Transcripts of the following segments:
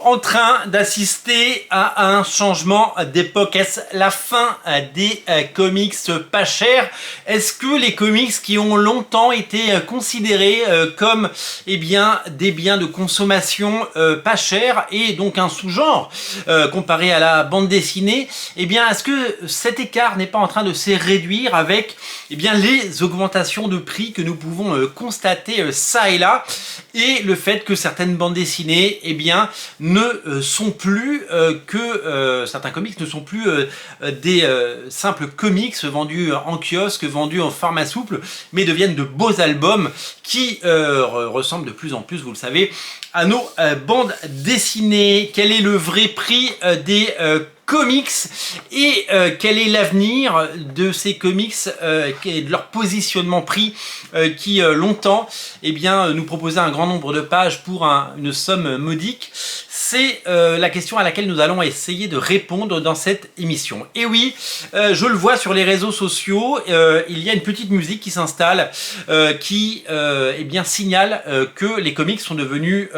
En train d'assister à un changement d'époque. Est-ce la fin des comics pas chers? Est-ce que les comics qui ont longtemps été considérés comme des biens de consommation pas chers et donc un sous-genre comparé à la bande dessinée, est-ce que cet écart n'est pas en train de se réduire avec les augmentations de prix que nous pouvons constater ça et là, et le fait que certaines bandes dessinées ne sont plus certains comics ne sont plus des simples comics vendus en kiosque, vendus en format souple, mais deviennent de beaux albums qui ressemblent de plus en plus, vous le savez, à nos bandes dessinées. Quel est le vrai prix des comics et quel est l'avenir de ces comics et de leur positionnement prix qui longtemps nous proposait un grand nombre de pages pour une somme modique? C'est la question à laquelle nous allons essayer de répondre dans cette émission. Et oui, je le vois sur les réseaux sociaux, il y a une petite musique qui s'installe qui signale que les comics sont devenus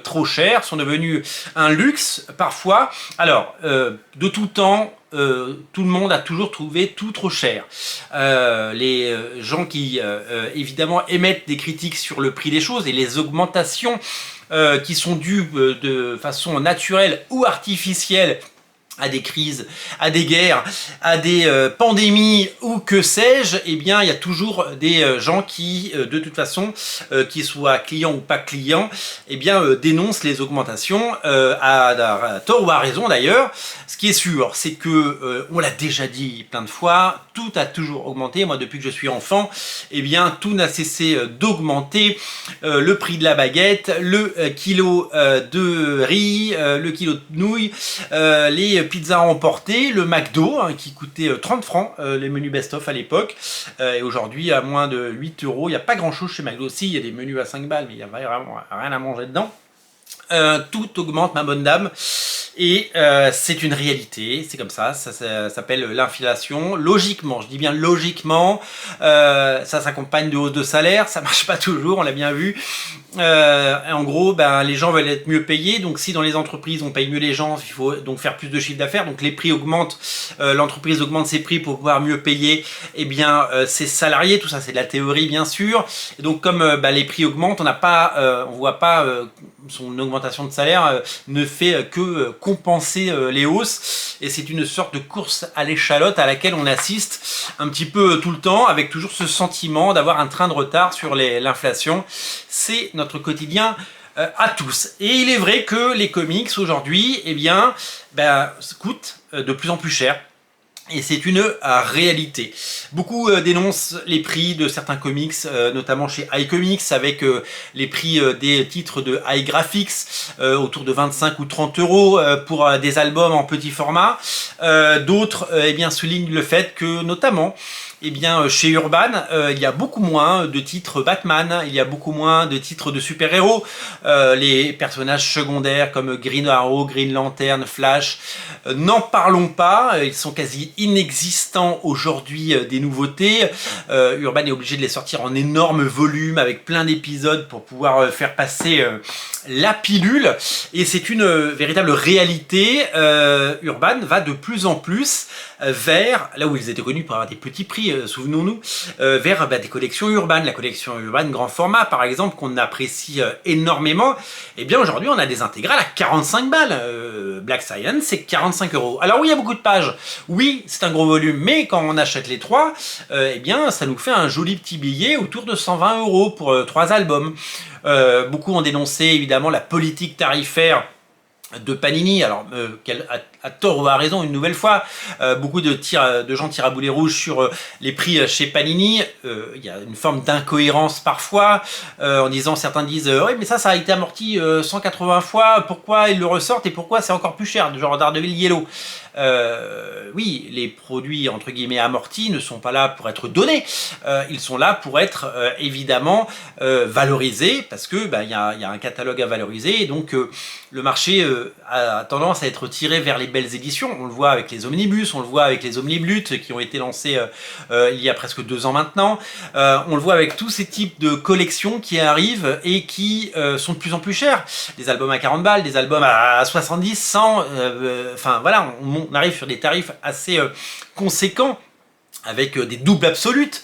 trop chers, sont devenus un luxe parfois. Alors, de tout temps, tout le monde a toujours trouvé tout trop cher. Les gens qui évidemment émettent des critiques sur le prix des choses et les augmentations qui sont dues de façon naturelle ou artificielle à des crises, à des guerres, à des pandémies ou que sais-je, il y a toujours des gens qui, de toute façon, qu'ils soient clients ou pas clients, dénoncent les augmentations à tort ou à raison d'ailleurs. Ce qui est sûr, c'est que, on l'a déjà dit plein de fois, tout a toujours augmenté. Moi, depuis que je suis enfant, tout n'a cessé d'augmenter. Le prix de la baguette, le kilo de riz, le kilo de nouilles, les pizzas emportées, le McDo qui coûtait 30 francs, les menus best-of à l'époque, et aujourd'hui à moins de 8 euros. Il n'y a pas grand-chose chez McDo. Si, il y a des menus à 5 balles, mais il n'y a vraiment rien à manger dedans. Tout augmente, ma bonne dame, et c'est une réalité, c'est comme ça s'appelle l'inflation. Logiquement, je dis bien logiquement, ça s'accompagne de hausse de salaire, ça marche pas toujours, on l'a bien vu. En gros, les gens veulent être mieux payés, donc si dans les entreprises on paye mieux les gens, il faut donc faire plus de chiffre d'affaires, donc les prix augmentent, l'entreprise augmente ses prix pour pouvoir mieux payer ses salariés. Tout ça c'est de la théorie bien sûr, et donc comme les prix augmentent, on voit pas son augmentation de salaire ne fait que compenser les hausses, et c'est une sorte de course à l'échalote à laquelle on assiste un petit peu tout le temps, avec toujours ce sentiment d'avoir un train de retard sur l'inflation. C'est notre quotidien à tous. Et il est vrai que les comics aujourd'hui coûtent de plus en plus cher. Et c'est une réalité. Beaucoup dénoncent les prix de certains comics, notamment chez iComics, avec les prix des titres de iGraphics, autour de 25 ou 30 euros pour des albums en petit format. D'autres soulignent le fait que, notamment, chez Urban, il y a beaucoup moins de titres Batman, il y a beaucoup moins de titres de super-héros. Les personnages secondaires comme Green Arrow, Green Lantern, Flash, n'en parlons pas, ils sont quasi inexistants aujourd'hui des nouveautés. Urban est obligé de les sortir en énorme volume avec plein d'épisodes pour pouvoir faire passer la pilule, et c'est une véritable réalité. Urban va de plus en plus vers, là où ils étaient connus pour avoir des petits prix, souvenons-nous, vers des collections Urban. La collection Urban grand format par exemple, qu'on apprécie énormément, aujourd'hui on a des intégrales à 45 balles. Black Science c'est 45 euros. Alors oui, il y a beaucoup de pages, oui c'est un gros volume, mais quand on achète les trois, ça nous fait un joli petit billet autour de 120 euros pour 3 albums. Beaucoup ont dénoncé évidemment la politique tarifaire de Panini, alors à tort ou à raison une nouvelle fois. Beaucoup de gens tirent à boulet rouge sur les prix chez Panini. Il y a une forme d'incohérence parfois, en disant, certains disent oui mais ça a été amorti 180 fois, pourquoi ils le ressortent et pourquoi c'est encore plus cher, genre Daredevil Yellow. oui, les produits entre guillemets amortis ne sont pas là pour être donnés, ils sont là pour être évidemment valorisés, parce que il y a un catalogue à valoriser, et donc le marché a tendance à être tiré vers les belles éditions. On le voit avec les omnibus, on le voit avec les omniblut qui ont été lancés il y a presque 2 ans maintenant, on le voit avec tous ces types de collections qui arrivent et qui sont de plus en plus chers. Des albums à 40 balles, des albums à 70, 100, enfin voilà, on arrive sur des tarifs assez conséquents, avec des doubles absolutes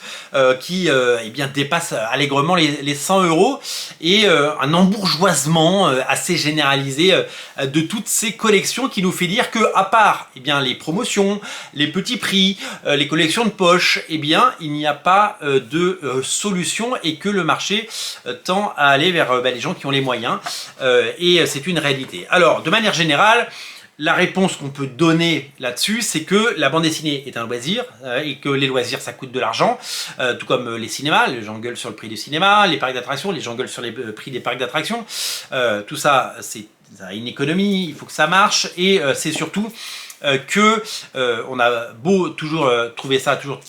qui eh bien, dépassent allègrement les 100 euros, et un embourgeoisement assez généralisé de toutes ces collections, qui nous fait dire que, à part eh bien, les promotions, les petits prix, les collections de poche, eh bien, il n'y a pas de solution, et que le marché tend à aller vers les gens qui ont les moyens, et c'est une réalité. Alors, de manière générale, la réponse qu'on peut donner là-dessus, c'est que la bande dessinée est un loisir, et que les loisirs, ça coûte de l'argent, tout comme les cinémas. Les gens gueulent sur le prix du cinéma, les parcs d'attractions, les gens gueulent sur les prix des parcs d'attractions. Tout ça, c'est une économie, il faut que ça marche, et c'est surtout que on a beau toujours trouver ça toujours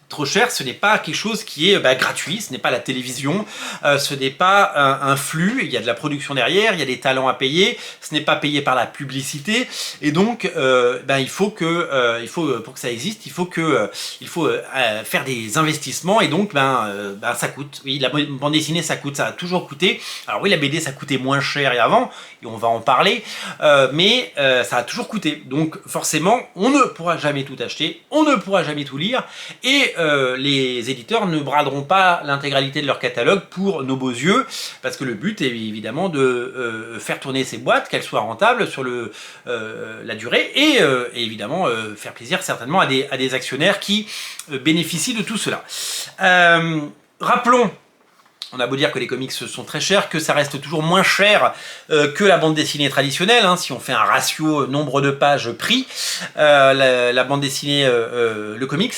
trop cher, ce n'est pas quelque chose qui est gratuit, ce n'est pas la télévision, ce n'est pas un flux, il y a de la production derrière, il y a des talents à payer, ce n'est pas payé par la publicité, et donc il faut que, pour que ça existe, il faut faire des investissements, et donc ça coûte. Oui, la bande dessinée, ça coûte, ça a toujours coûté. Alors oui, la BD, ça coûtait moins cher avant, et on va en parler, mais ça a toujours coûté. Donc forcément, on ne pourra jamais tout acheter, on ne pourra jamais tout lire, et les éditeurs ne braderont pas l'intégralité de leur catalogue pour nos beaux yeux, parce que le but est évidemment de faire tourner ces boîtes, qu'elles soient rentables sur la durée, et évidemment faire plaisir certainement à des actionnaires qui bénéficient de tout cela. Rappelons, on a beau dire que les comics sont très chers, que ça reste toujours moins cher que la bande dessinée traditionnelle, hein, si on fait un ratio nombre de pages prix. La bande dessinée, le comics,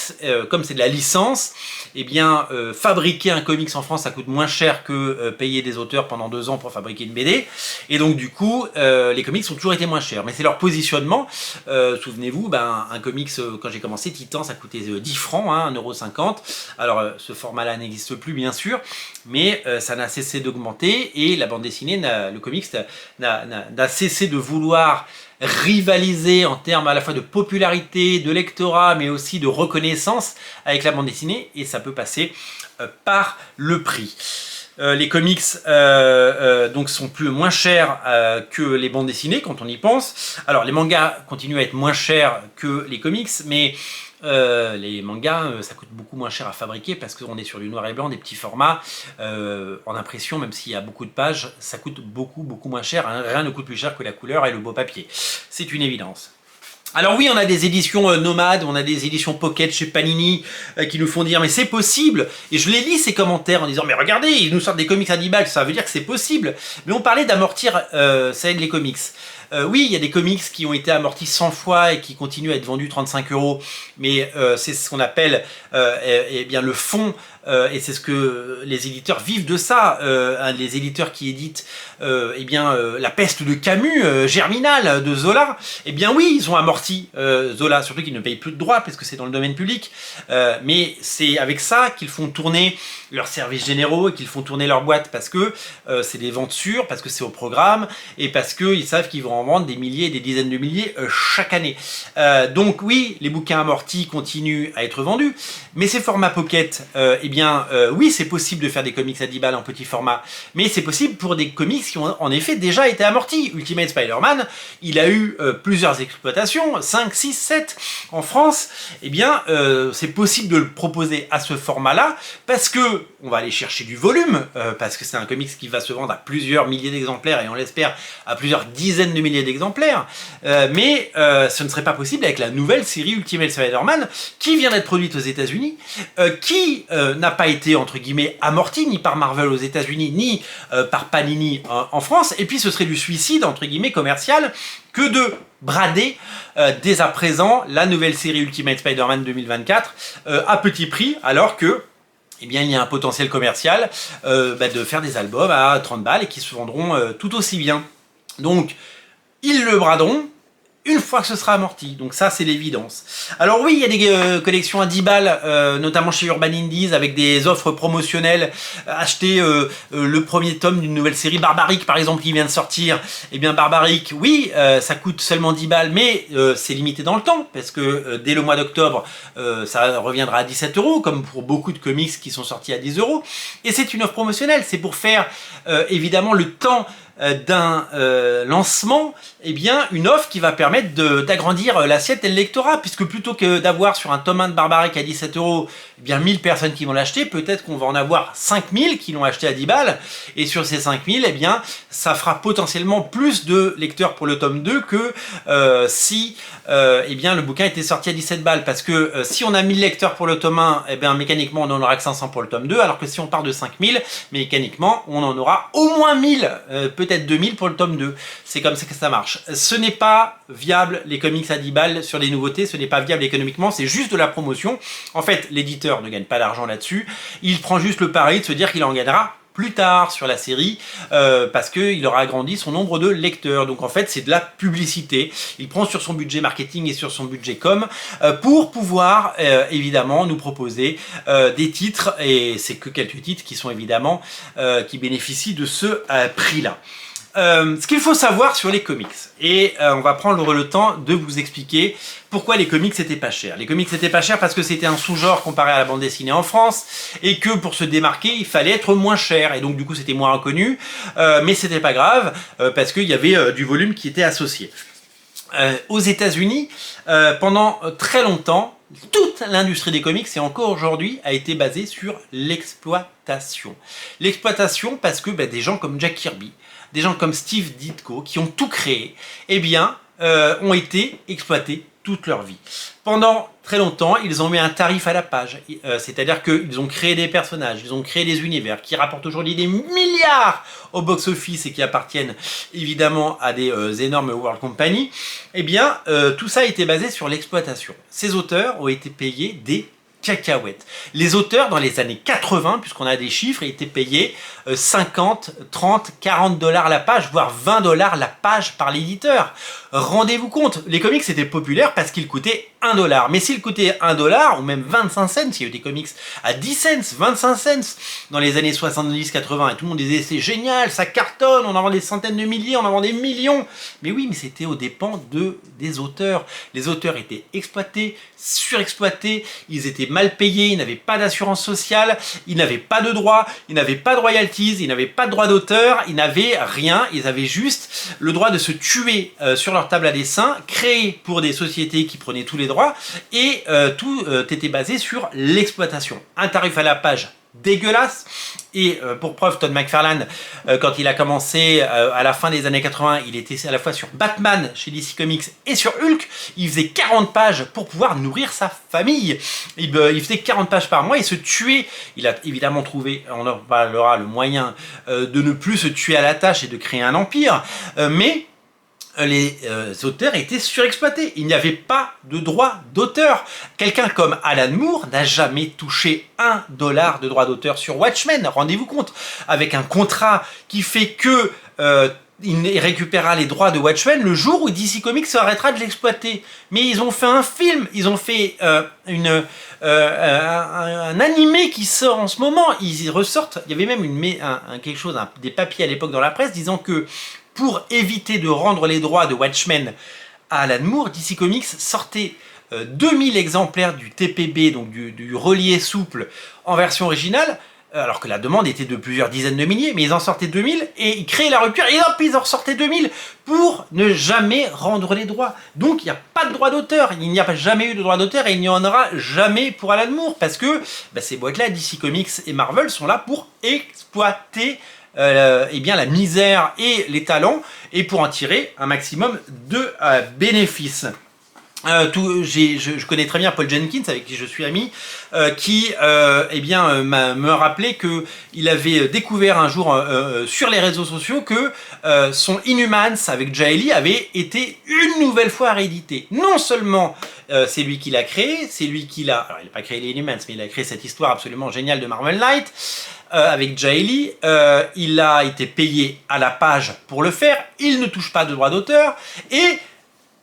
comme c'est de la licence, eh bien, fabriquer un comics en France, ça coûte moins cher que payer des auteurs pendant 2 ans pour fabriquer une BD. Et donc, du coup, les comics ont toujours été moins chers. Mais c'est leur positionnement. Souvenez-vous, un comics, quand j'ai commencé, Titan, ça coûtait 10 francs, hein, 1,50 €. Alors, ce format-là n'existe plus, bien sûr, mais ça n'a cessé d'augmenter, et la bande dessinée, le comics, n'a cessé de vouloir rivaliser en termes à la fois de popularité, de lectorat, mais aussi de reconnaissance avec la bande dessinée, et ça peut passer par le prix. Les comics donc sont moins chers que les bandes dessinées quand on y pense. Alors les mangas continuent à être moins chers que les comics, mais les mangas, ça coûte beaucoup moins cher à fabriquer, parce qu'on est sur du noir et blanc, des petits formats, en impression, même s'il y a beaucoup de pages, ça coûte beaucoup moins cher, hein. Rien ne coûte plus cher que la couleur et le beau papier, c'est une évidence. Alors oui, on a des éditions nomades, on a des éditions pocket chez Panini qui nous font dire mais c'est possible, et je les lis ces commentaires en disant mais regardez, ils nous sortent des comics à 10 balles, ça veut dire que c'est possible. Mais on parlait d'amortir les comics. Oui, il y a des comics qui ont été amortis 100 fois et qui continuent à être vendus 35 €, mais c'est ce qu'on appelle bien le fond, et c'est ce que les éditeurs vivent de ça. Les éditeurs qui éditent La Peste de Camus, Germinal de Zola, eh bien oui, ils ont amorti Zola, surtout qu'ils ne payent plus de droits parce que c'est dans le domaine public, mais c'est avec ça qu'ils font tourner leurs services généraux et qu'ils font tourner leur boîte, parce que c'est des ventes sûres, parce que c'est au programme, et parce qu'ils savent qu'ils vont en vendre des milliers et des dizaines de milliers chaque année. Donc oui, les bouquins amortis continuent à être vendus, mais ces formats pocket, oui, c'est possible de faire des comics à 10 balles en petit format, mais c'est possible pour des comics qui ont en effet déjà été amortis. Ultimate Spider-Man, il a eu plusieurs exploitations, 5, 6, 7 en France. C'est possible de le proposer à ce format-là, parce que on va aller chercher du volume, parce que c'est un comics qui va se vendre à plusieurs milliers d'exemplaires, et on l'espère à plusieurs dizaines de milliers d'exemplaires, mais ce ne serait pas possible avec la nouvelle série Ultimate Spider-Man, qui vient d'être produite aux États-Unis, qui n'a pas été entre guillemets amortie ni par Marvel aux États-Unis, ni par Panini en France, et puis ce serait du suicide entre guillemets commercial que de brader dès à présent la nouvelle série Ultimate Spider-Man 2024 à petit prix, alors que il y a un potentiel commercial de faire des albums à 30 balles et qui se vendront tout aussi bien. Donc, ils le braderont, une fois que ce sera amorti. Donc ça, c'est l'évidence. Alors oui, il y a des collections à 10 balles, notamment chez Urban Indies, avec des offres promotionnelles. Acheter le premier tome d'une nouvelle série, Barbaric par exemple, qui vient de sortir. Eh bien Barbaric, oui, ça coûte seulement 10 balles, mais c'est limité dans le temps, parce que dès le mois d'octobre, ça reviendra à 17 €, comme pour beaucoup de comics qui sont sortis à 10 €. Et c'est une offre promotionnelle, c'est pour faire évidemment le temps d'un lancement, eh bien une offre qui va permettre d'agrandir l'assiette et le lectorat, puisque plutôt que d'avoir sur un tome 1 de Barbaric à 17 €, eh bien 1000 personnes qui vont l'acheter, peut-être qu'on va en avoir 5000 qui l'ont acheté à 10 balles, et sur ces 5000, eh bien ça fera potentiellement plus de lecteurs pour le tome 2 que si eh bien le bouquin était sorti à 17 balles, parce que si on a 1000 lecteurs pour le tome 1, eh bien mécaniquement on en aura que 500 pour le tome 2, alors que si on part de 5000, mécaniquement on en aura au moins 1000, peut-être 2000 pour le tome 2. C'est comme ça que ça marche. Ce n'est pas viable, les comics à 10 balles sur les nouveautés, ce n'est pas viable économiquement, c'est juste de la promotion. En fait, l'éditeur ne gagne pas d'argent là-dessus, il prend juste le pari de se dire qu'il en gagnera plus tard sur la série, parce qu'il aura agrandi son nombre de lecteurs. Donc en fait, c'est de la publicité. Il prend sur son budget marketing et sur son budget com pour pouvoir évidemment nous proposer des titres, et c'est que quelques titres qui sont évidemment qui bénéficient de ce prix-là. Ce qu'il faut savoir sur les comics, et on va prendre le temps de vous expliquer pourquoi les comics étaient pas chers. Les comics étaient pas chers parce que c'était un sous-genre comparé à la bande dessinée en France, et que pour se démarquer, il fallait être moins cher, et donc du coup c'était moins reconnu, mais c'était pas grave, parce qu'il y avait du volume qui était associé. Aux États-Unis, pendant très longtemps, toute l'industrie des comics, et encore aujourd'hui, a été basée sur l'exploitation. L'exploitation parce que des gens comme Jack Kirby, des gens comme Steve Ditko, qui ont tout créé, eh bien, ont été exploités toute leur vie. Pendant très longtemps, ils ont mis un tarif à la page, c'est-à-dire qu'ils ont créé des personnages, ils ont créé des univers qui rapportent aujourd'hui des milliards au box-office et qui appartiennent évidemment à des énormes world companies. Eh bien, tout ça a été basé sur l'exploitation. Ces auteurs ont été payés des cacahuètes. Les auteurs, dans les années 80, puisqu'on a des chiffres, étaient payés 50, 30, 40 $ la page, voire 20 $ la page par l'éditeur. Rendez-vous compte, les comics étaient populaires parce qu'ils coûtaient 1 $. Mais s'ils coûtaient 1 $, ou même 25 cents, il y a eu des comics à 10 cents, 25 cents, dans les années 70-80, et tout le monde disait c'est génial, ça cartonne, on en vend des centaines de milliers, on en vend des millions. Mais oui, mais c'était aux dépens des auteurs. Les auteurs étaient exploités, surexploités, ils étaient mal payés, ils n'avaient pas d'assurance sociale, ils n'avaient pas de droits, ils n'avaient pas de royalties, ils n'avaient pas de droits d'auteur, ils n'avaient rien, ils avaient juste le droit de se tuer sur leur table à dessin, créé pour des sociétés qui prenaient tous les droits, et tout était basé sur l'exploitation. Un tarif à la page dégueulasse, et pour preuve, Todd McFarlane, quand il a commencé à la fin des années 80, il était à la fois sur Batman chez DC Comics et sur Hulk, il faisait 40 pages pour pouvoir nourrir sa famille, il faisait 40 pages par mois, il se tuait, il a évidemment trouvé, on en parlera, le moyen de ne plus se tuer à la tâche et de créer un empire, mais les auteurs étaient surexploités. Il n'y avait pas de droit d'auteur. Quelqu'un comme Alan Moore n'a jamais touché 1 $ de droit d'auteur sur Watchmen. Rendez-vous compte, avec un contrat qui fait que il récupérera les droits de Watchmen le jour où DC Comics arrêtera de l'exploiter. Mais ils ont fait un film, ils ont fait un animé qui sort en ce moment. Ils ressortent. Il y avait même quelque chose, des papiers à l'époque dans la presse disant que pour éviter de rendre les droits de Watchmen à Alan Moore, DC Comics sortait 2000 exemplaires du TPB, donc du relié souple, en version originale, alors que la demande était de plusieurs dizaines de milliers, mais ils en sortaient 2000 et ils créaient la rupture, et hop, ils en sortaient 2000 pour ne jamais rendre les droits. Donc il n'y a pas de droit d'auteur, il n'y a jamais eu de droit d'auteur, et il n'y en aura jamais pour Alan Moore, parce que ces boîtes-là, DC Comics et Marvel, sont là pour exploiter eh bien la misère et les talents, et pour en tirer un maximum de bénéfices. Je connais très bien Paul Jenkins, avec qui je suis ami, qui eh bien, me rappelait qu'il avait découvert un jour sur les réseaux sociaux que son Inhumans avec Jaeli avait été une nouvelle fois réédité. Non seulement c'est lui qui l'a créé, c'est lui qui l'a... Alors il n'a pas créé les Inhumans, mais il a créé cette histoire absolument géniale de Marvel Knight, avec Jaeli, il a été payé à la page pour le faire, il ne touche pas de droit d'auteur, et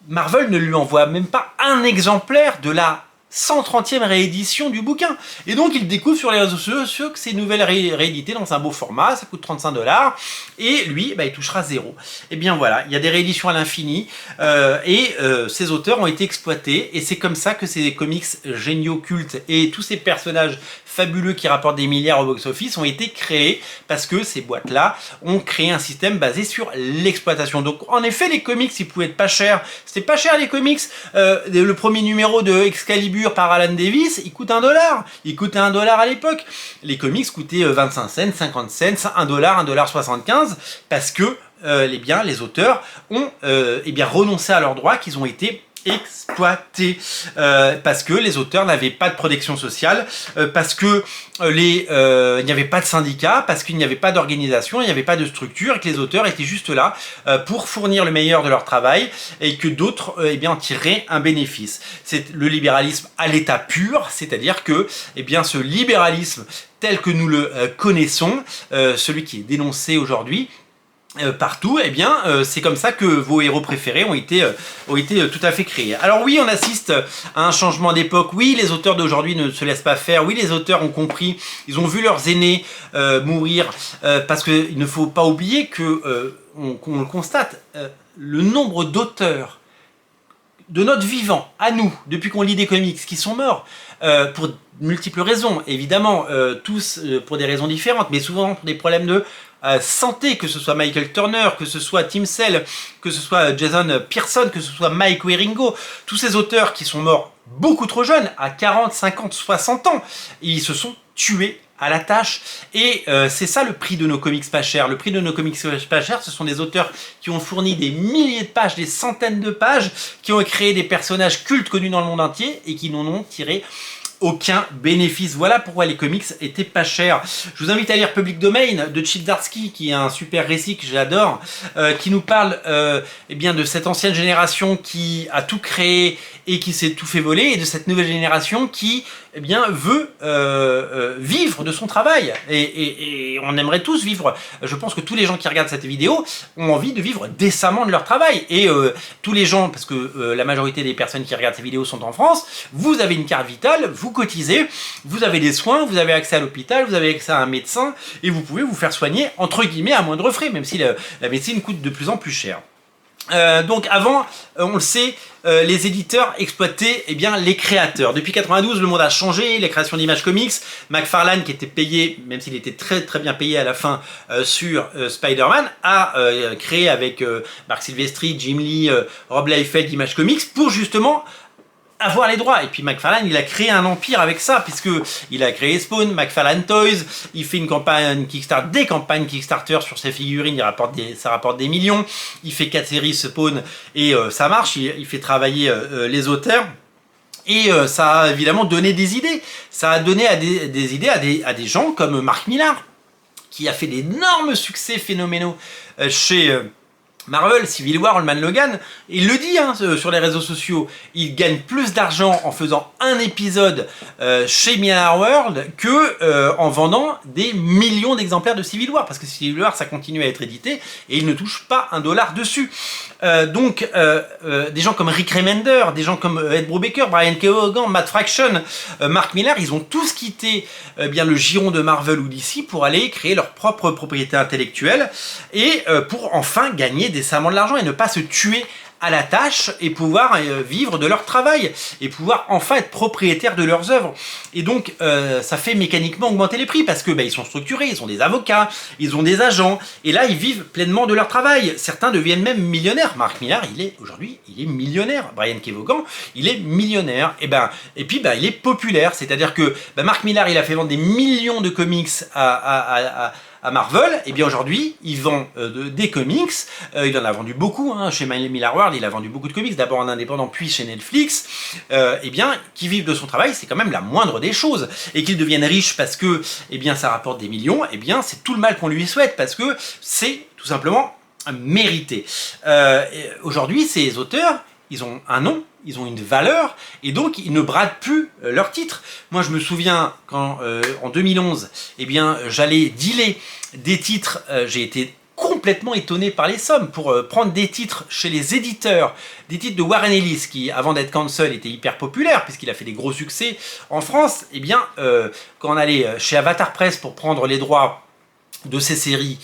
Marvel ne lui envoie même pas un exemplaire de la 130e réédition du bouquin. Et donc il découvre sur les réseaux sociaux que c'est une nouvelle réédité dans un beau format, ça coûte 35 $, et lui, il touchera 0. Et bien voilà, il y a des rééditions à l'infini, et ces auteurs ont été exploités, et c'est comme ça que ces comics géniaux, cultes, et tous ces personnages fabuleux qui rapportent des milliards au box-office ont été créés parce que ces boîtes-là ont créé un système basé sur l'exploitation. Donc en effet, les comics, ils pouvaient être pas chers. C'était pas cher les comics. Le premier numéro de Excalibur par Alan Davis, il coûte $1. Il coûtait $1 à l'époque. Les comics coûtaient 25 cents, 50 cents, $1, $1,75 parce que les auteurs ont renoncé à leurs droits qu'ils ont été exploités parce que les auteurs n'avaient pas de protection sociale, parce que il n'y avait pas de syndicat, parce qu'il n'y avait pas d'organisation, il n'y avait pas de structure, et que les auteurs étaient juste là pour fournir le meilleur de leur travail et que d'autres en tiraient un bénéfice. C'est le libéralisme à l'état pur, c'est-à-dire que ce libéralisme tel que nous le connaissons, celui qui est dénoncé aujourd'hui, partout, c'est comme ça que vos héros préférés ont été tout à fait créés. Alors oui, on assiste à un changement d'époque. Oui, les auteurs d'aujourd'hui ne se laissent pas faire. Oui, les auteurs ont compris. Ils ont vu leurs aînés mourir parce qu'il ne faut pas oublier que qu'on le constate. Le nombre d'auteurs de notre vivant, à nous, depuis qu'on lit des comics, qui sont morts pour multiples raisons, évidemment, tous pour des raisons différentes, mais souvent pour des problèmes de santé, que ce soit Michael Turner, que ce soit Tim Sale, que ce soit Jason Pearson, que ce soit Mike Wieringo, tous ces auteurs qui sont morts beaucoup trop jeunes, à 40, 50, 60 ans, ils se sont tués à la tâche, et c'est ça le prix de nos comics pas chers. Le prix de nos comics pas chers, ce sont des auteurs qui ont fourni des milliers de pages, des centaines de pages, qui ont créé des personnages cultes connus dans le monde entier, et qui n'en ont tiré aucun bénéfice. Voilà pourquoi les comics étaient pas chers. Je vous invite à lire Public Domain de Chip Zdarsky, qui est un super récit que j'adore, qui nous parle de cette ancienne génération qui a tout créé et qui s'est tout fait voler, et de cette nouvelle génération qui veut vivre de son travail. Et on aimerait tous vivre. Je pense que tous les gens qui regardent cette vidéo ont envie de vivre décemment de leur travail. Et tous les gens, parce que la majorité des personnes qui regardent ces vidéos sont en France, vous avez une carte vitale, vous cotisez, vous avez des soins, vous avez accès à l'hôpital, vous avez accès à un médecin, et vous pouvez vous faire soigner, entre guillemets, à moindre frais, même si la médecine coûte de plus en plus cher. Donc avant, on le sait, les éditeurs exploitaient les créateurs. Depuis 92, le monde a changé, les créations d'images comics. McFarlane, qui était payé, même s'il était très très bien payé à la fin sur Spider-Man, a créé avec Marc Silvestri, Jim Lee, Rob Liefeld d'Image Comics pour justement avoir les droits. Et puis McFarlane, il a créé un empire avec ça, puisque il a créé Spawn, McFarlane Toys, il fait une campagne Kickstarter, des campagnes Kickstarter sur ses figurines, ça rapporte des millions, il fait 4 séries Spawn, et ça marche, il fait travailler les auteurs. Et ça a évidemment donné des idées. Ça a donné des idées à des gens comme Mark Millar, qui a fait d'énormes succès phénoménaux chez Marvel, Civil War, Old Man Logan. Il le dit sur les réseaux sociaux, il gagne plus d'argent en faisant un épisode chez Millar World que en vendant des millions d'exemplaires de Civil War, parce que Civil War, ça continue à être édité et il ne touche pas $1 dessus. Donc des gens comme Rick Remender, des gens comme Ed Brubaker, Brian K. Vaughan, Matt Fraction, Mark Millar, ils ont tous quitté le giron de Marvel ou DC pour aller créer leur propre propriété intellectuelle et pour enfin gagner décemment de l'argent et ne pas se tuer à la tâche et pouvoir vivre de leur travail et pouvoir enfin être propriétaires de leurs œuvres. Et donc ça fait mécaniquement augmenter les prix parce que ils sont structurés, ils ont des avocats, ils ont des agents et là ils vivent pleinement de leur travail. Certains deviennent même millionnaires. Mark Millar, aujourd'hui il est millionnaire. Brian K. Vaughan, il est millionnaire. Et puis il est populaire, c'est-à-dire que Mark Millar, il a fait vendre des millions de comics à Marvel, et bien aujourd'hui, il vend des comics, il en a vendu beaucoup, chez Millar World, il a vendu beaucoup de comics, d'abord en indépendant, puis chez Netflix, qui vivent de son travail, c'est quand même la moindre des choses, et qu'il devienne riche parce que, ça rapporte des millions, c'est tout le mal qu'on lui souhaite, parce que c'est tout simplement mérité. Aujourd'hui, ces auteurs, ils ont un nom, ils ont une valeur, et donc ils ne bradent plus leurs titres. Moi je me souviens quand en 2011, j'allais dealer des titres, j'ai été complètement étonné par les sommes. Pour prendre des titres chez les éditeurs, des titres de Warren Ellis, qui avant d'être cancel était hyper populaire, puisqu'il a fait des gros succès en France, eh bien, quand on allait chez Avatar Press pour prendre les droits de ces séries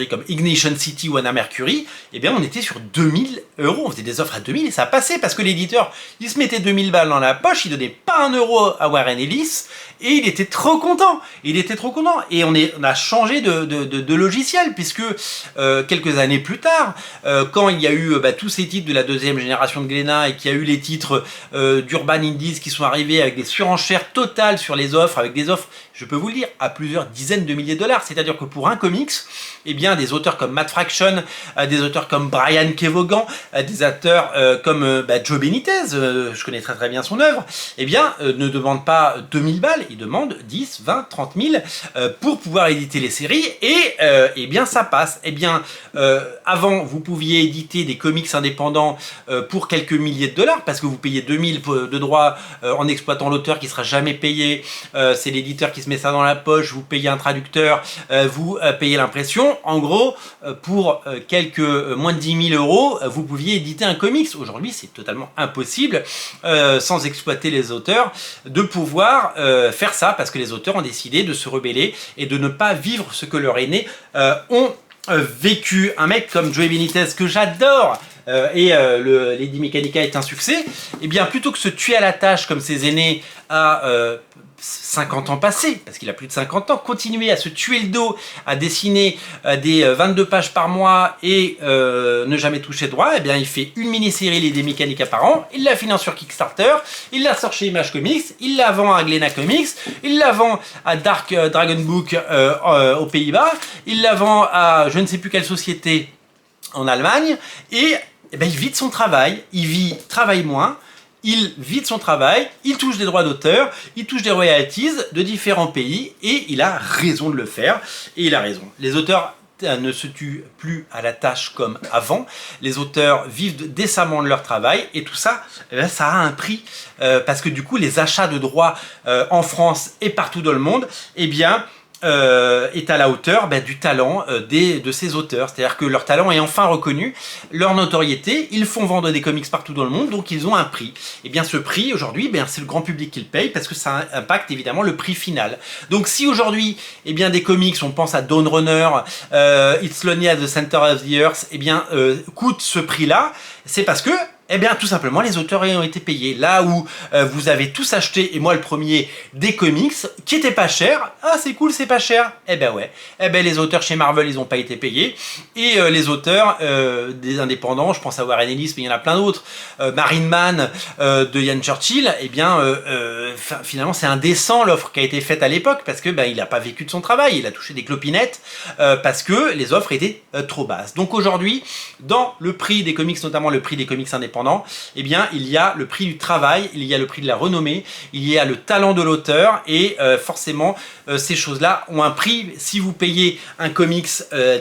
comme Ignition City ou Anna Mercury, eh bien on était sur 2000 €, on faisait des offres à 2000 et ça passait parce que l'éditeur, il se mettait 2000 balles dans la poche, il donnait pas 1 € à Warren Ellis et il était trop content, et on a changé de logiciel puisque quelques années plus tard, quand il y a eu tous ces titres de la deuxième génération de Glénat et qu'il y a eu les titres d'Urban Indies qui sont arrivés avec des surenchères totales sur les offres, avec des offres, je peux vous le dire, à plusieurs dizaines de milliers de dollars, c'est-à-dire que pour un comics, eh bien, des auteurs comme Matt Fraction, des auteurs comme Brian Kevogan, des auteurs comme Joe Benitez, je connais très bien son œuvre, eh bien, ne demandent pas 2000 balles, ils demandent 10, 20, 30 000 pour pouvoir éditer les séries, et eh bien, ça passe. Eh bien, avant, vous pouviez éditer des comics indépendants pour quelques milliers de dollars, parce que vous payez 2000 de droits en exploitant l'auteur qui ne sera jamais payé, c'est l'éditeur qui se met ça dans la poche, vous payez un traducteur, vous payez l'impression. En gros, pour moins de 10 000 €, vous pouviez éditer un comics. Aujourd'hui, c'est totalement impossible, sans exploiter les auteurs, de pouvoir faire ça, parce que les auteurs ont décidé de se rebeller et de ne pas vivre ce que leurs aînés ont vécu. Un mec comme Joey Benitez, que j'adore, et Lady Mechanica est un succès, et bien plutôt que se tuer à la tâche comme ses aînés à 50 ans passés, parce qu'il a plus de 50 ans, continuer à se tuer le dos, à dessiner des 22 pages par mois et ne jamais toucher droit, eh bien il fait une mini-série Lady Mechanica par an, il la finance sur Kickstarter, il la sort chez Image Comics, il la vend à Glénat Comics, il la vend à Dark Dragon Book aux Pays-Bas, il la vend à je ne sais plus quelle société en Allemagne, et eh bien, il vit de son travail, travaille moins, il vit de son travail, il touche des droits d'auteur, il touche des royalties de différents pays, et il a raison de le faire, et il a raison. Les auteurs ne se tuent plus à la tâche comme avant, les auteurs vivent décemment de leur travail, et tout ça, ça a un prix, parce que du coup, les achats de droits en France et partout dans le monde, eh bien, est à la hauteur du talent de ces auteurs. C'est-à-dire que leur talent est enfin reconnu, leur notoriété, ils font vendre des comics partout dans le monde, donc ils ont un prix. Et bien ce prix, aujourd'hui, c'est le grand public qui le paye, parce que ça impacte évidemment le prix final. Donc si aujourd'hui, eh bien des comics, on pense à Dawn Runner, It's Lonely at the Center of the Earth, eh bien coûte ce prix-là, c'est parce que eh bien, tout simplement, les auteurs ont été payés. Là où vous avez tous acheté, et moi le premier, des comics qui étaient pas chers. Ah, c'est cool, c'est pas cher. Eh ben ouais. Eh ben les auteurs chez Marvel, ils n'ont pas été payés. Et les auteurs des indépendants, je pense à Warren Ellis, mais il y en a plein d'autres. Marine Man de Ian Churchill, eh bien, finalement, c'est indécent l'offre qui a été faite à l'époque, parce que il n'a pas vécu de son travail. Il a touché des clopinettes parce que les offres étaient trop basses. Donc aujourd'hui, dans le prix des comics, notamment le prix des comics indépendants, eh bien, il y a le prix du travail, il y a le prix de la renommée, il y a le talent de l'auteur, et forcément, ces choses-là ont un prix. Si vous payez un comics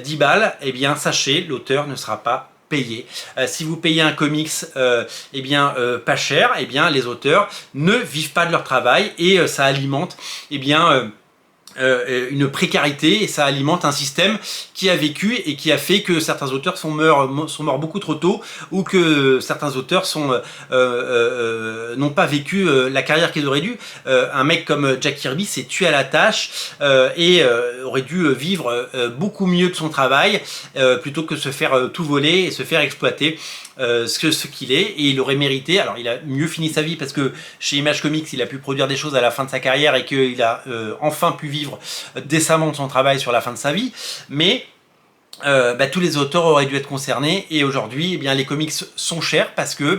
10 balles, eh bien, sachez, l'auteur ne sera pas payé. Si vous payez un comics pas cher, eh bien, les auteurs ne vivent pas de leur travail, et ça alimente, eh bien, une précarité, et ça alimente un système qui a vécu et qui a fait que certains auteurs sont morts beaucoup trop tôt, ou que certains auteurs n'ont pas vécu la carrière qu'ils auraient dû. Un mec comme Jack Kirby s'est tué à la tâche et aurait dû vivre beaucoup mieux de son travail plutôt que se faire tout voler et se faire exploiter. Ce qu'il est, et il aurait mérité. Alors il a mieux fini sa vie parce que chez Image Comics il a pu produire des choses à la fin de sa carrière, et qu'il a enfin pu vivre décemment de son travail sur la fin de sa vie, mais tous les auteurs auraient dû être concernés, et aujourd'hui, eh bien, les comics sont chers parce que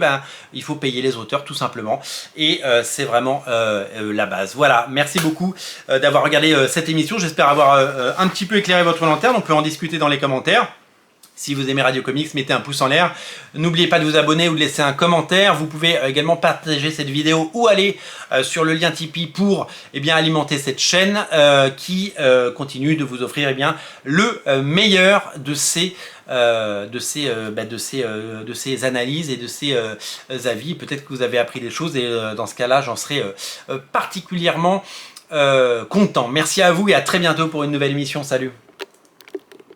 il faut payer les auteurs tout simplement, et c'est vraiment la base. Voilà, merci beaucoup d'avoir regardé cette émission, j'espère avoir un petit peu éclairé votre lanterne. On peut en discuter dans les commentaires. Si vous aimez Radio Comics, mettez un pouce en l'air. N'oubliez pas de vous abonner ou de laisser un commentaire. Vous pouvez également partager cette vidéo ou aller sur le lien Tipeee pour alimenter cette chaîne qui continue de vous offrir le meilleur de ces analyses et de ces avis. Peut-être que vous avez appris des choses, et dans ce cas-là, j'en serai particulièrement content. Merci à vous et à très bientôt pour une nouvelle émission. Salut!